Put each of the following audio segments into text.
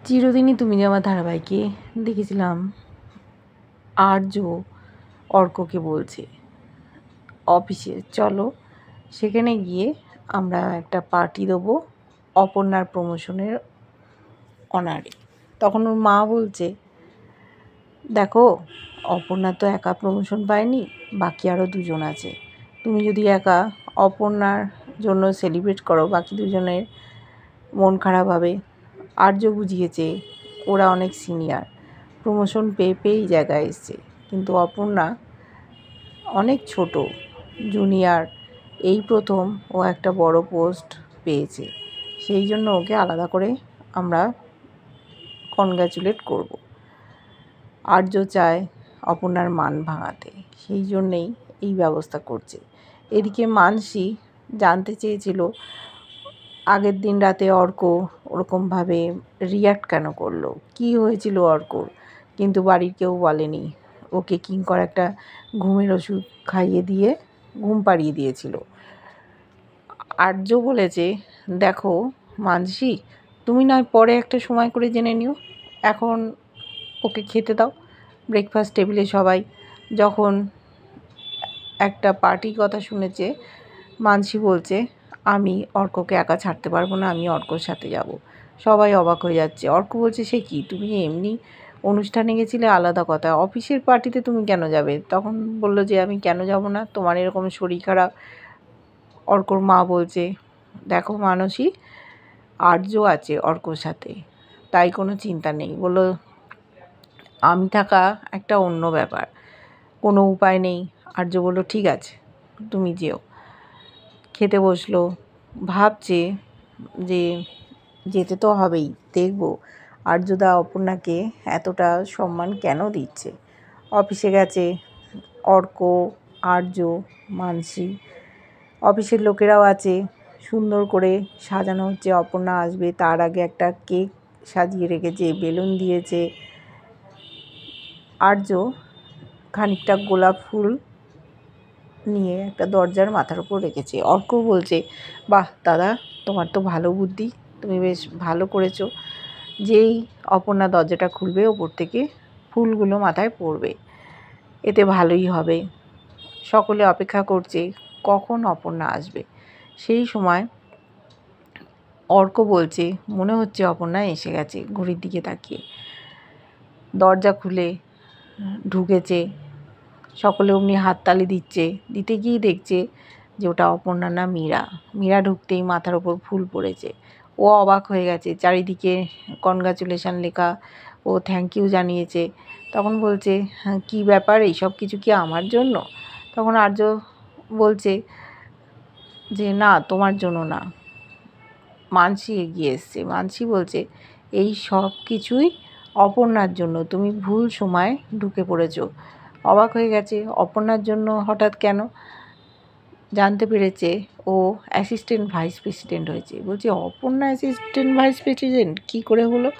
চিরদিনই তুমি যে আমার ধারাবাহিকে দেখেছিলাম আর্য অর্ককে বলছে অফিসে চলো সেখানে গিয়ে আমরা একটা পার্টি দেবো অপর্ণার প্রমোশনের অনারে। তখন ওর মা বলছে দেখো অপর্ণা তো একা প্রমোশন পায়নি, বাকি আরও দুজন আছে। তুমি যদি একা অপর্ণার জন্য সেলিব্রেট করো, বাকি দুজনের মন খারাপ হবে। আর্য বুঝিয়েছে ওরা অনেক সিনিয়র, প্রমোশন পেয়েই জায়গায় এসছে, কিন্তু অপর্ণা অনেক ছোট জুনিয়র, এই প্রথম ও একটা বড় পোস্ট পেয়েছে, সেই জন্য ওকে আলাদা করে আমরা কনগ্র্যাচুলেট করব। আর্য চায় অপর্ণার মান ভাঙাতে, সেই জন্যেই এই ব্যবস্থা করছে। এদিকে মানসী জানতে চেয়েছিল আগের দিন রাতে অর্ক ওরকমভাবে রিয়্যাক্ট কেন করলো, কি হয়েছিল অর্কর, কিন্তু বাড়ির কেউ বলেনি। ওকে কিঙ্কর একটা ঘুমের ওষুধ খাইয়ে দিয়ে ঘুম পাড়িয়ে দিয়েছিল। আর্য বলেছে দেখো মানসী, তুমি নয় পরে একটা সময় করে জেনে নিও, এখন ওকে খেতে দাও। ব্রেকফাস্ট টেবিলে সবাই যখন একটা পার্টির কথা শুনেছে, মানসী বলছে আমি অর্ককে একা ছাড়তে পারবো না, আমি অর্কর সাথে যাব। সবাই অবাক হয়ে যাচ্ছে। অর্ক বলছে সে কি, তুমি এমনি অনুষ্ঠানে গেছিলে আলাদা কথা, অফিসের পার্টিতে তুমি কেন যাবে? তখন বলল যে আমি কেন যাব না, তোমার এরকম শরীর খারাপ। অর্কর মা বলছে দেখো মানসী, আর্য আছে অর্কর সাথে, তাই কোনো চিন্তা নেই। বলল আমি থাকা একটা অন্য ব্যাপার, কোনো উপায় নেই। আর্য বলল ঠিক আছে তুমি যেও। খেতে বসলো, ভাবছে যে যেতে তো হবেই, দেখব আর্যদা অপর্ণাকে এতটা সম্মান কেন দিচ্ছে। অফিসে গেছে অর্ক, আর্য, মানসী, অফিসের লোকেরাও আছে। সুন্দর করে সাজানো হচ্ছে, অপর্ণা আসবে তার আগে একটা কেক সাজিয়ে রেখেছে, বেলুন দিয়েছে। আর্য খানিকটা গোলাপ ফুল নিয়ে একটা দরজার মাথার উপর রেখেছে। অর্ক বলছে বাহ দাদা, তোমার তো ভালো বুদ্ধি, তুমি বেশ ভালো করেছো। যেই অপর্ণা দরজাটা খুলবে ওপর থেকে ফুলগুলো মাথায় পড়বে, এতে ভালোই হবে। সকলে অপেক্ষা করছে কখন অপর্ণা আসবে। সেই সময় অর্ক বলছে মনে হচ্ছে অপর্ণা এসে গেছে, ঘড়ির দিকে তাকিয়ে দরজা খুলে ঢুকেছে। সকলে অমনি হাততালি দিচ্ছে, দিতে গিয়ে দেখছে যে ওটা অপর্ণা না মীরা। মীরা ঢুকতেই মাথার ওপর ফুল পড়েছে, ও অবাক হয়ে গেছে। চারিদিকে কনগ্র্যাচুলেশন লেখা, ও থ্যাংক ইউ জানিয়েছে। তখন বলছে হ্যাঁ কী ব্যাপার, এইসব কিছু কি আমার জন্য? তখন আর্য বলছে যে না তোমার জন্য না। মানসী এগিয়ে এসছে, মানসী বলছে এই সব কিছুই অপর্ণার জন্য, তুমি ভুল সময় ঢুকে পড়েছো। অবাক হয়ে গেছে অপর্ণার জন্য হঠাৎ কেন, জানতে পেরেছে ও অ্যাসিস্ট্যান্ট ভাইস প্রেসিডেন্ট হয়েছে। বলছে অপর্ণা অ্যাসিস্ট্যান্ট ভাইস প্রেসিডেন্ট কী করে হলো?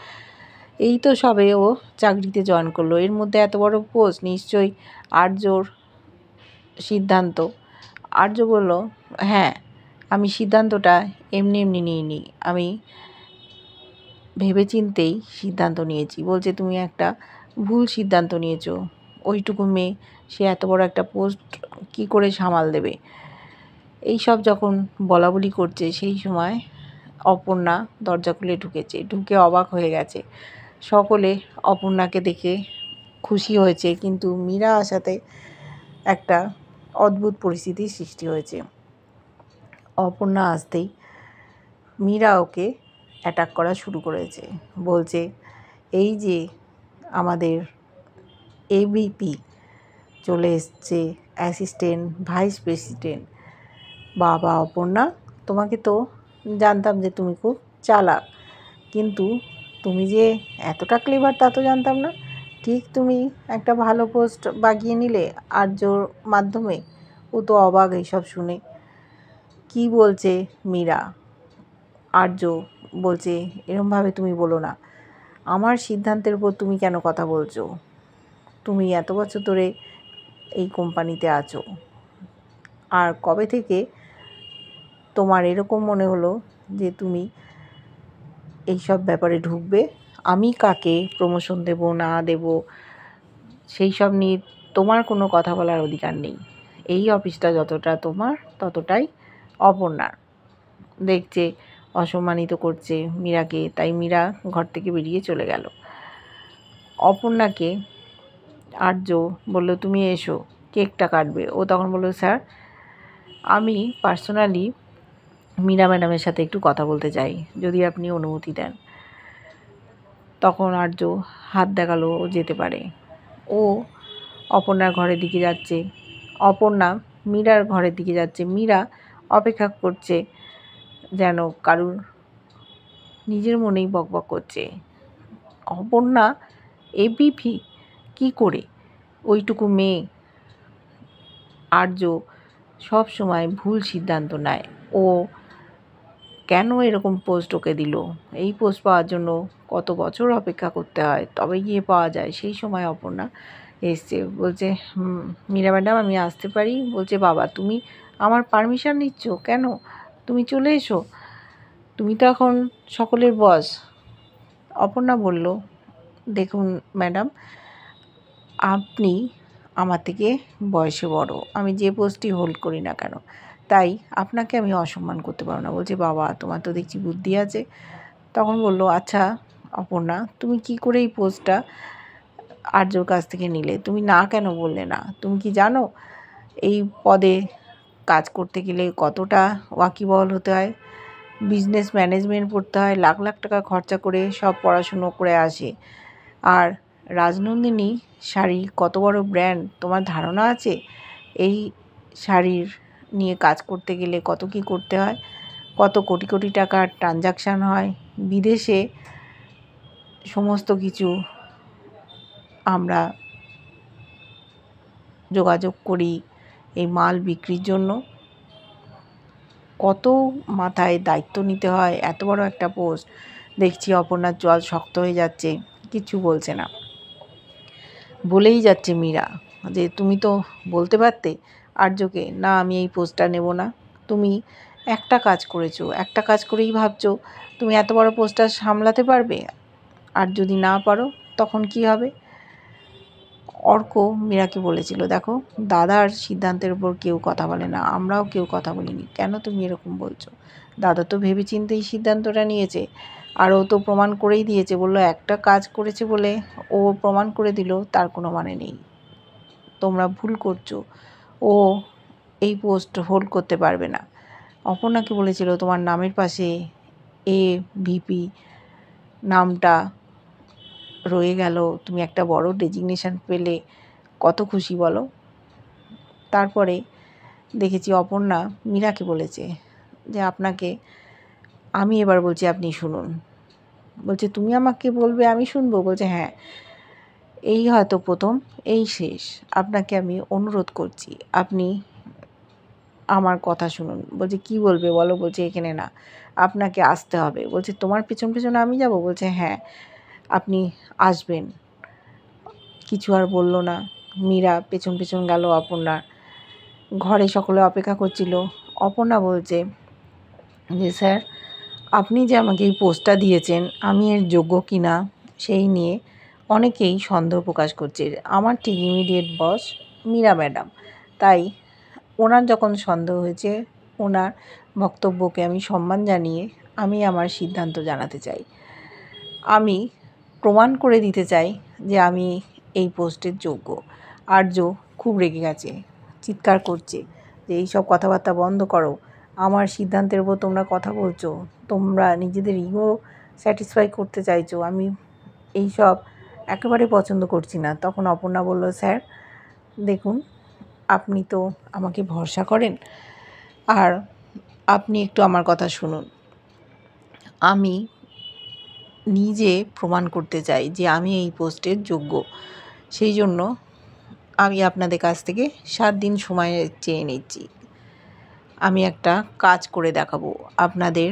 এই তো সবে ও চাকরিতে জয়েন করলো, এর মধ্যে এত বড় পোস্ট, নিশ্চয়ই আর্যর সিদ্ধান্ত। আর্য বলল হ্যাঁ, আমি সিদ্ধান্তটা এমনি নিইনি, আমি ভেবেচিন্তেই সিদ্ধান্ত নিয়েছি। বলছে তুমি একটা ভুল সিদ্ধান্ত নিয়েছো, ওইটুকু মেয়ে, সে এত বড় একটা পোস্ট কি করে সামাল দেবে? এই সব যখন বলাবলি করছে সেই সময় অপর্ণা দরজা খুলে ঢুকেছে, ঢুকে অবাক হয়ে গেছে। সকলে অপর্ণাকে দেখে খুশি হয়েছে, কিন্তু মীরা আসাতে একটা অদ্ভুত পরিস্থিতির সৃষ্টি হয়েছে। অপর্ণা আসতেই মীরা ওকে অ্যাটাক করা শুরু করেছে। বলছে এই যে আমাদের এভিপি চলে এসছে, অ্যাসিস্ট্যান্ট ভাইস প্রেসিডেন্ট। বাবা অপর্ণা, তোমাকে তো জানতাম যে তুমি খুব চালাক, কিন্তু তুমি যে এতটা ক্লেভার তা তো জানতাম না। ঠিক তুমি একটা ভালো পোস্ট বাগিয়ে নিলে আর্যর মাধ্যমে। ও তো অবাক এইসব শুনে। কি বলছে মীরা? আর্য বলছে এরমভাবে তুমি বলো না, আমার সিদ্ধান্তের উপর তুমি কেন কথা বলছো? তুমি এত বছর ধরে এই কোম্পানিতে আছো, আর কবে থেকে তোমার এরকম মনে হলো যে তুমি এইসব ব্যাপারে ঢুকবে? আমি কাকে প্রমোশন দেব না দেব সেই সব নিয়ে তোমার কোনো কথা বলার অধিকার নেই। এই অফিসটা যতটা তোমার ততটাই অপর্ণার। দেখছে অসম্মানিত করছে মীরাকে, তাই মীরা ঘর থেকে বেরিয়ে চলে গেল। অপর্ণাকে আর্য বলল, তুমি এসো, কেকটা কাটবে। ও তখন বলল, স্যার আমি পার্সোনালি মীরা ম্যাডামের সাথে একটু কথা বলতে চাই, যদি আপনি অনুমতি দেন। তখন আর্য হাত দেখালো ও যেতে পারে। ও অপর্ণার ঘরের দিকে যাচ্ছে, অপর্ণা মীরার ঘরের দিকে যাচ্ছে। মীরা অপেক্ষা করছে, যেন কারুর নিজের মনেই বকবক করছে। অপর্ণা এবিপি কি করে? ওইটুকু মেয়ে। আর্য সব সময় ভুল সিদ্ধান্ত নেয়। ও কেন এরকম পোস্ট ওকে দিল? এই পোস্ট পাওয়ার জন্য কত বছর অপেক্ষা করতে হয়, তবে গিয়ে পাওয়া যায়। সেই সময় অপর্ণা এসছে, বলছে, মীরা ম্যাডাম আমি আসতে পারি? বলছে, বাবা তুমি আমার পারমিশন নিচ্ছ কেন? তুমি চলে এসো, তুমি তো এখন সকলের বস। অপর্ণা বলল, দেখুন ম্যাডাম, আপনি আমার থেকে বয়সে বড়, আমি যে পোস্টই হোল্ড করি না কেন, তাই আপনাকে আমি অসম্মান করতে পারবো না। বলছে, বাবা তোমার তো দেখছি বুদ্ধি আছে। তখন বলল, আচ্ছা অপর্ণা, তুমি কি করে এই পোস্টটা আর্যর কাছ থেকে নিলে? তুমি না কেন বললে না? তুমি কি জানো এই পদে কাজ করতে গেলে কতটা ওয়াকিবহাল হতে হয়? বিজনেস ম্যানেজমেন্ট পড়তে হয়, লাখ লাখ টাকা খরচা করে সব পড়াশুনো করে আসে। আর রাজনন্দিনী শাড়ি কত বড় ব্র্যান্ড, তোমার ধারণা আছে? এই শাড়ির নিয়ে কাজ করতে গেলে কত কি করতে হয়, কত কোটি কোটি টাকার ট্রানজাকশান হয়। বিদেশে সমস্ত কিছু আমরা যোগাযোগ করি এই মাল বিক্রির জন্য। কত মাথায় দায়িত্ব নিতে হয়, এত বড় একটা পোস্ট। দেখছি অপর্ণার জল শক্ত হয়ে যাচ্ছে, কিছু বলছে না। বলেই যাচ্ছে মীরা যে, তুমি তো বলতে পারতে আর্যকে, না আমি এই পোস্টটা নেব না। তুমি একটা কাজ করেছো, একটা কাজ করেই ভাবছো তুমি এত বড় পোস্টটা সামলাতে পারবে, আর যদি না পারো তখন কি হবে? অর্ক মীরাকে বলেছিল, দেখো দাদার সিদ্ধান্তের উপর কেউ কথা বলে না, আমরাও কেউ কথা বলিনি, কেন তুমি এরকম বলছো? দাদা তো ভেবেচিন্তেই সিদ্ধান্তটা নিয়েছে, আর ও তো প্রমাণ করেই দিয়েছে। বললো একটা কাজ করেছে বলে ও প্রমাণ করে দিল, তার কোনো মানে নেই। তোমরা ভুল করছো, ও এই পোস্ট হোল্ড করতে পারবে না। অপর্ণাকে বলেছিল, তোমার নামের পাশে AVP নামটা রয়ে গেল, তুমি একটা বড় ডেজিগনেশন পেলে, কত খুশি বলো। তারপরে দেখেছি অপর্ণা মীরাকে বলেছে যে, আপনাকে আমি এবার বলছি, আপনি শুনুন। বলছে, তুমি আমাকে বলবে আমি শুনবো? বলছে, হ্যাঁ, এই হয়তো প্রথম, এই শেষ। আপনাকে আমি অনুরোধ করছি, আপনি আমার কথা শুনুন। বলছে, কি বলবে বলো? বলছে, এখানে না, আপনাকে আসতে হবে। বলছে, তোমার পেছন পেছন আমি যাব? বলছে, হ্যাঁ আপনি আসবেন। কিছু আর বলল না। মীরা পেছন পেছন গেল অপর্ণার ঘরে। সকলে অপেক্ষা করছিল। অপর্ণা বলছে যে, স্যার আপনি যে আমাকে এই পোস্টটা দিয়েছেন, আমি এর যোগ্য কি না সেই নিয়ে অনেকেই সন্দেহ প্রকাশ করছে। আমার ঠিক ইমিডিয়েট বস মীরা ম্যাডাম, তাই ওনার যখন সন্দেহ হয়েছে, ওনার বক্তব্যকে আমি সম্মান জানিয়ে আমি আমার সিদ্ধান্ত জানাতে চাই। আমি প্রমাণ করে দিতে চাই যে আমি এই পোস্টের যোগ্য। আর্য খুব রেগে গেছে, চিৎকার করছে যে, এইসব কথাবার্তা বন্ধ করো, আমার সিদ্ধান্তের উপর তোমরা কথা বলছো, তোমরা নিজেদের ইগো স্যাটিসফাই করতে চাইছো, আমি এইসব একেবারে পছন্দ করছি না। তখন অপর্ণা বলল, স্যার দেখুন, আপনি তো আমাকে ভরসা করেন, আর আপনি একটু আমার কথা শুনুন। আমি নিজে প্রমাণ করতে চাই যে আমি এই পোস্টের যোগ্য। সেই জন্য আমি আপনাদের কাছ থেকে 7 দিন সময় চেয়ে নিচ্ছি। আমি একটা কাজ করে দেখাবো, আপনাদের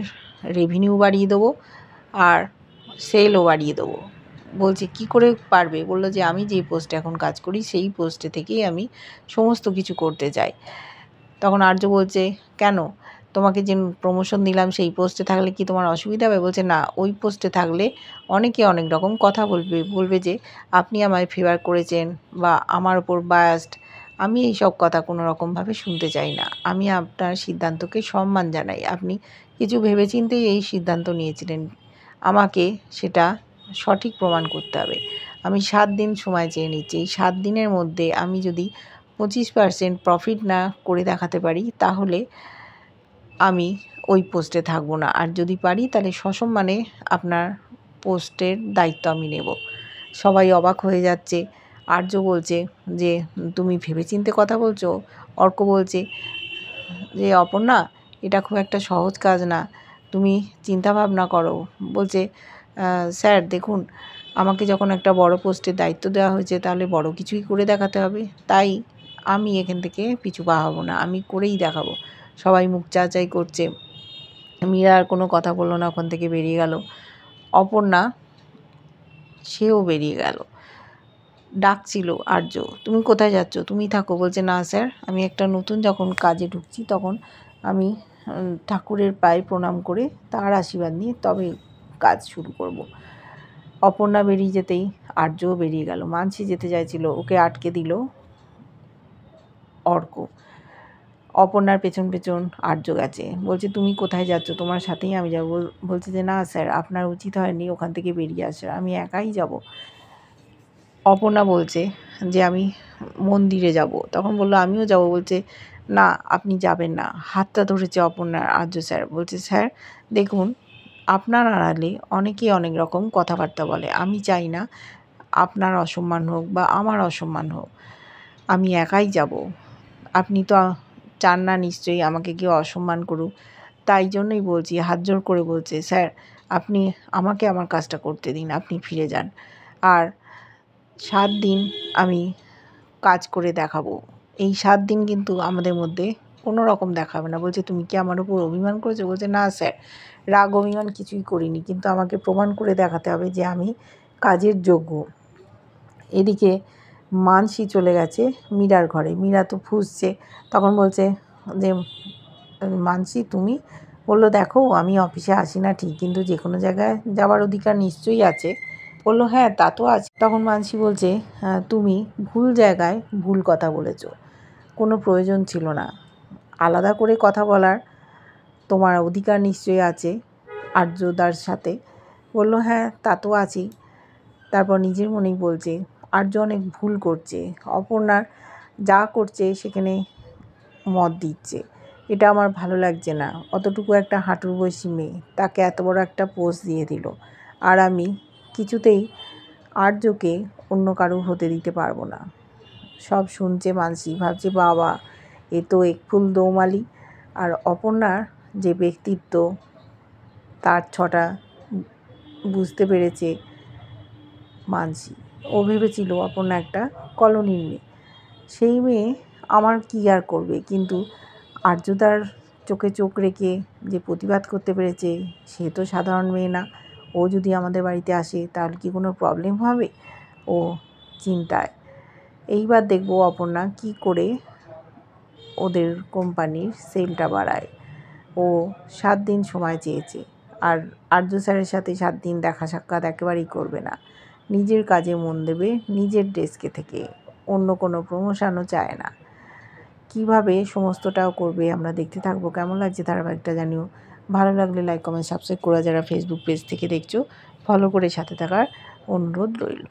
রেভিনিউ বাড়িয়ে দেবো আর সেলও বাড়িয়ে দেবো। বলছে, কি করে পারবে? বললো যে, আমি যেই পোস্টে এখন কাজ করি সেই পোস্টে থেকেই আমি সমস্ত কিছু করতে চাই। তখন আর্য বলছে, কেন তোমাকে যে প্রমোশন দিলাম সেই পোস্টে থাকলে কি তোমার অসুবিধা হবে? বলছে না, ওই পোস্টে থাকলে অনেকে অনেক রকম কথা বলবে যে আপনি আমায় ফেভার করেছেন বা আমার ওপর বায়াসড। আমি এইসব কথা কোনো রকমভাবে শুনতে চাই না। আমি আপনার সিদ্ধান্তকে সম্মান জানাই। আপনি কিছু ভেবেচিন্তেই এই সিদ্ধান্ত নিয়েছিলেন। আমাকে সেটা সঠিক প্রমাণ করতে হবে। আমি 7 দিন সময় চেয়ে নিচ্ছি। এই 7 দিনের মধ্যে আমি যদি 25% প্রফিট না করে দেখাতে পারি, তাহলে আমি ওই পোস্টে থাকবো না। আর যদি পারি তাহলে সসম্মানে আপনার পোস্টের দায়িত্ব আমি নেব। সবাই অবাক হয়ে যাচ্ছে। আর্য বলছে যে তুমি ভেবেচিন্তে কথা বলছো? অর্ক বলছে যে অপর্ণা, এটা খুব একটা সহজ কাজ না, তুমি চিন্তা ভাবনা করো। বলছে স্যার দেখুন, আমাকে যখন একটা বড় পোস্টের দায়িত্ব দেওয়া হয়েছে তাহলে বড় কিছুই করে দেখাতে হবে। তাই আমি এখান থেকে পিছু পা হব না, আমি করেই দেখাবো। সবাই মুখ চাচাই করছে। মীরা আর কোনো কথা বলল না, ওখান থেকে বেরিয়ে গেল। অপর্ণা সেও বেরিয়ে গেল। ডাকছিল আর্য, তুমি কোথায় যাচ্ছ? তুমি থাকো। বলছে না স্যার, আমি একটা নতুন যখন কাজে ঢুকছি তখন আমি ঠাকুরের পায়ে প্রণাম করে তার আশীর্বাদ নিয়ে তবে কাজ শুরু করব। অপর্ণা বেরিয়ে যেতেই আর্যও বেরিয়ে গেল। মানসী যেতে চাইছিল, ওকে আটকে দিল অর্ক। অপর্ণার পেছন পেছন আর্য গেছে। বলছে তুমি কোথায় যাচ্ছ? তোমার সাথেই আমি যাব। বলছে যে না স্যার, আপনার উচিত হয়নি ওখান থেকে বেরিয়ে আসার, আমি একাই যাব। অপর্ণা বলছে যে আমি মন্দিরে যাব। তখন বলল আমিও যাব। বলছে না, আপনি যাবেন না। হাতটা ধরেছে অপর্ণার আর্য স্যার। বলছে স্যার দেখুন, আপনার আড়ালে অনেকেই অনেক রকম কথাবার্তা বলে। আমি চাই না আপনার অসম্মান হোক বা আমার অসম্মান হোক। আমি একাই যাব। আপনি তো চান না নিশ্চয়ই আমাকে কেউ অসম্মান করুক। তাই জন্যই বলছি, হাত জোড় করে বলছে স্যার আপনি আমাকে আমার কাজটা করতে দিন, আপনি ফিরে যান। আর 7 দিন আমি কাজ করে দেখাবো। এই 7 দিন কিন্তু আমাদের মধ্যে কোনো রকম দেখাবে না। বলছে তুমি কি আমার উপর অভিমান করেছো? বলছে না স্যার, রাগ অভিমান কিছুই করিনি, কিন্তু আমাকে প্রমাণ করে দেখাতে হবে যে আমি কাজের যোগ্য। এদিকে মানসী চলে গেছে মীরার ঘরে। মীরা তো ফুঁসছে। তখন বলছে যে মানসী তুমি? বললো দেখো, আমি অফিসে আসি না ঠিক, কিন্তু যে কোনো জায়গায় যাওয়ার অধিকার নিশ্চয়ই আছে। বললো হ্যাঁ তা তো আছে। তখন মানসী বলছে তুমি ভুল জায়গায় ভুল কথা বলেছো, কোনো প্রয়োজন ছিল না। আলাদা করে কথা বলার তোমার অধিকার নিশ্চয়ই আছে আর্যদার সাথে। বললো হ্যাঁ তা তো আছেই। তারপর নিজের মনেই বলছে আর্য অনেক ভুল করছে, অপর্ণার যা করছে সেখানে মত দিচ্ছে, এটা আমার ভালো লাগছে না। অতটুকু একটা হাঁটুর বয়সী মেয়ে, তাকে এত বড় একটা পোস্ট দিয়ে দিল। আর আমি কিছুতেই আর্যকে অন্য কারো হতে দিতে পারবো না। সব শুনছে মানসী, ভাবছে বাবা এ তো এক ফুল দৌমালি। আর অপর্ণার যে ব্যক্তিত্ব, তার ছটা বুঝতে পেরেছে মানসী। ও ভেবেছিল অপর্ণা একটা কলোনির মেয়ে, সেই মেয়ে আমার কি আর করবে, কিন্তু আর্যদার চোখে চোখ রেখে যে প্রতিবাদ করতে পেরেছে সে তো সাধারণ মেয়ে না। ও যদি আমাদের বাড়িতে আসে তাহলে কি কোনো প্রবলেম হবে? ও চিন্তায়। এইবার দেখব অপর্ণা কি করে ওদের কোম্পানির সেলটা বাড়ায়। ও 7 দিন সময় চেয়েছে, আর আর্য স্যারের সাথে 7 দিন দেখা সাক্ষাৎ একেবারেই করবে না। নিজের কাজে মন দেবে, নিজের ডেস্কে থেকে, অন্য কোনো প্রমোশনও চায় না। কিভাবে সমস্তটাও করবে আমরা দেখতে থাকবো। কেমন লাগছে ধারাবাহিকটা জানিও। ভালো লাগলে লাইক কমেন্ট সাবস্ক্রাইব করে, যারা ফেসবুক পেজ থেকে দেখছো ফলো করে সাথে থাকার অনুরোধ রইল।